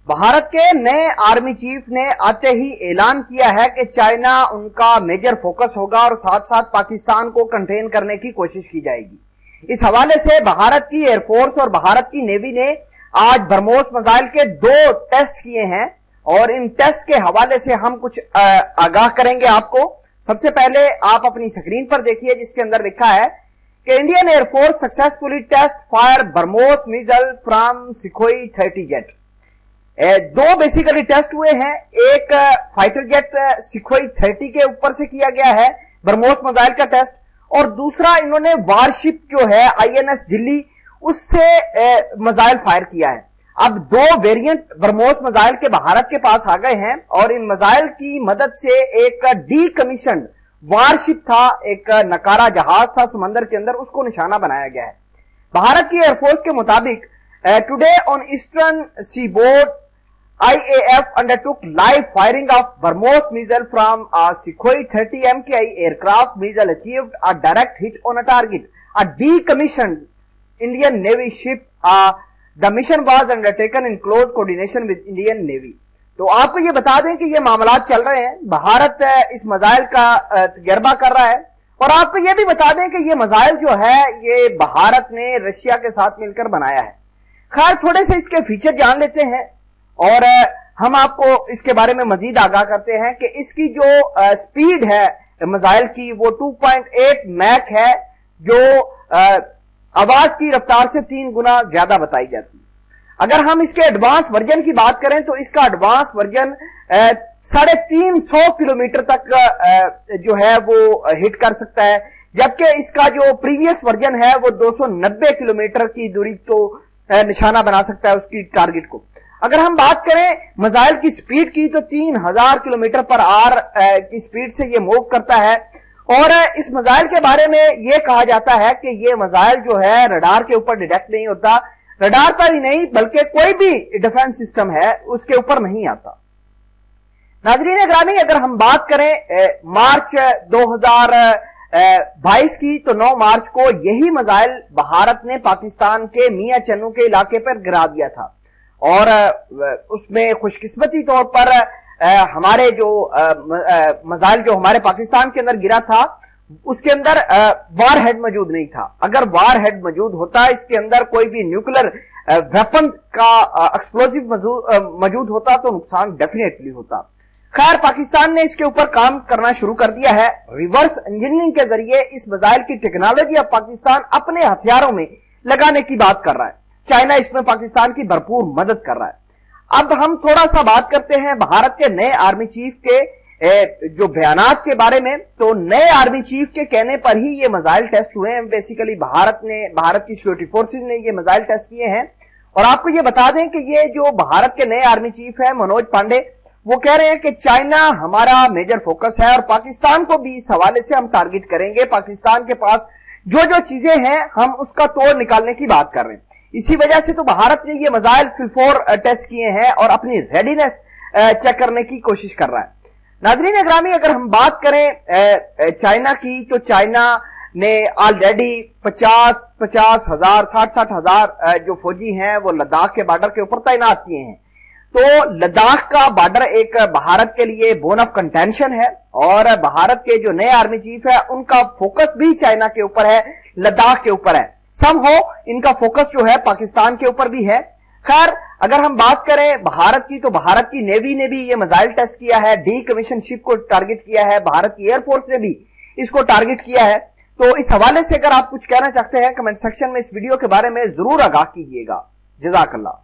भारत के नए army chief ने आते ही ऐलान किया है कि चाइना उनका मेजर फोकस होगा और साथ साथ पाकिस्तान को कंटेन करने की कोशिश की जाएगी। इस हवाले से भारत की एयरफोर्स और भारत की नेवी ने आज ब्रह्मोस मिसाइल के 2 टेस्ट किए हैं और इन टेस्ट के हवाले से हम कुछ आगाह करेंगे आपको। सबसे पहले आप अपनी स्क्रीन पर देखिए जिसके अंदर लिखा है कि Indian air force successfully test fire BrahMos missile from Sukhoi 30 jet. 2 basically test हुए हैं। एक फाइटर जेट सुखोई 30 के ऊपर से किया गया है ब्रह्मोस मिसाइल का टेस्ट, और दूसरा इन्होंने वारशिप जो है आईएनएस दिल्ली उससे मिसाइल फायर किया है। अब 2 वेरिएंट ब्रह्मोस मिसाइल के भारत के पास आ गए हैं और इन मिसाइल की मदद से एक डीकमीशन्ड वारशिप था, एक नकारा जहाज था समंदर के अंदर, उसको निशाना बनाया गया है। भारत की एयरफोर्स के मुताबिक today on eastern seaboard IAF undertook live firing of BrahMos missile from a Sukhoi 30 MKI aircraft. Missile achieved a direct hit on a target. A decommissioned Indian Navy ship. The mission was undertaken in close coordination with Indian Navy. तो आपको ये बता दें कि ये मामलात चल रहे हैं, भारत इस मिसाइल का तजर्बा कर रहा है, और आपको ये भी बता दें कि ये मिसाइल जो है ये भारत ने रशिया के साथ मिलकर बनाया है। खैर थोड़े से इसके फीचर जान लेते हैं और हम आपको इसके बारे में मजीद आगाह करते हैं कि इसकी जो स्पीड है मिसाइल की वो 2.8 मैक है, जो आवाज की रफ्तार से 3 गुना ज्यादा बताई जाती है। अगर हम इसके एडवांस वर्जन की बात करें तो इसका एडवांस वर्जन 350 किलोमीटर तक जो है वो हिट कर सकता है, जबकि इसका जो प्रीवियस वर्जन है वो 290 किलोमीटर की दूरी तो निशाना बना सकता है उसकी टारगेट को। अगर हम बात करें मिसाइल की स्पीड की तो 3000 किलोमीटर पर आवर की स्पीड से ये मूव करता है, और इस मिसाइल के बारे में ये कहा जाता है कि ये मिसाइल जो है रडार के ऊपर डिटेक्ट नहीं होता, रडार पर ही नहीं बल्कि कोई भी डिफेंस सिस्टम है उसके ऊपर नहीं आता। नाज़रीन ग्रामी, अगर हम बात करें मार्च 2022 की तो 9 मार्च को यही मिसाइल भारत ने पाकिस्तान के मियां चन्नू के इलाके पर गिरा दिया था, और उसमें खुशकिस्मती तौर पर हमारे जो मिसाइल जो हमारे पाकिस्तान के अंदर गिरा था उसके अंदर वार हेड मौजूद नहीं था। अगर वार हेड मौजूद होता, इसके अंदर कोई भी न्यूक्लियर वेपन का एक्सप्लोजिव मौजूद होता तो नुकसान डेफिनेटली होता। खैर पाकिस्तान ने इसके ऊपर काम करना शुरू कर दिया है। रिवर्स इंजीनियरिंग के जरिए इस मिसाइल की टेक्नोलॉजी अब पाकिस्तान अपने हथियारों में लगाने की बात कर रहा है। चाइना इसमें पाकिस्तान की भरपूर मदद कर रहा है। अब हम थोड़ा सा बात करते हैं भारत के नए आर्मी चीफ के जो बयानात के बारे में। तो नए आर्मी चीफ के कहने पर ही ये मिसाइल टेस्ट हुए हैं। बेसिकली भारत की सिक्योरिटी फोर्सेज ने ये मिसाइल टेस्ट किए हैं, और आपको ये बता दें कि ये जो भारत के नए आर्मी चीफ है मनोज पांडे, वो कह रहे हैं कि चाइना हमारा मेजर फोकस है और पाकिस्तान को भी इस हवाले से हम टारगेट करेंगे। पाकिस्तान के पास जो जो चीजें हैं हम उसका तोड़ निकालने की बात कर रहे हैं। इसी वजह से तो भारत ने ये मिसाइल फिलफोर टेस्ट किए हैं और अपनी रेडीनेस चेक करने की कोशिश कर रहा है। नाज़रीन ग्रामी, अगर हम बात करें चाइना की तो चाइना ने ऑलरेडी 50,000 60,000 जो फौजी हैं वो लद्दाख के बॉर्डर के ऊपर तैनात किए हैं। तो लद्दाख का बॉर्डर एक भारत के लिए बोन ऑफ कंटेंशन है, और भारत के जो नए आर्मी चीफ है उनका फोकस भी चाइना के ऊपर है, लद्दाख के ऊपर है। सम हो इनका फोकस जो है पाकिस्तान के ऊपर भी है। खैर अगर हम बात करें भारत की तो भारत की नेवी ने भी ये मिसाइल टेस्ट किया है, डीकमीशन शिप को टारगेट किया है, भारत की एयरफोर्स ने भी इसको टारगेट किया है। तो इस हवाले से अगर आप कुछ कहना चाहते हैं कमेंट सेक्शन में इस वीडियो के बारे में जरूर आगाह कीजिएगा। जज़ाकल्लाह।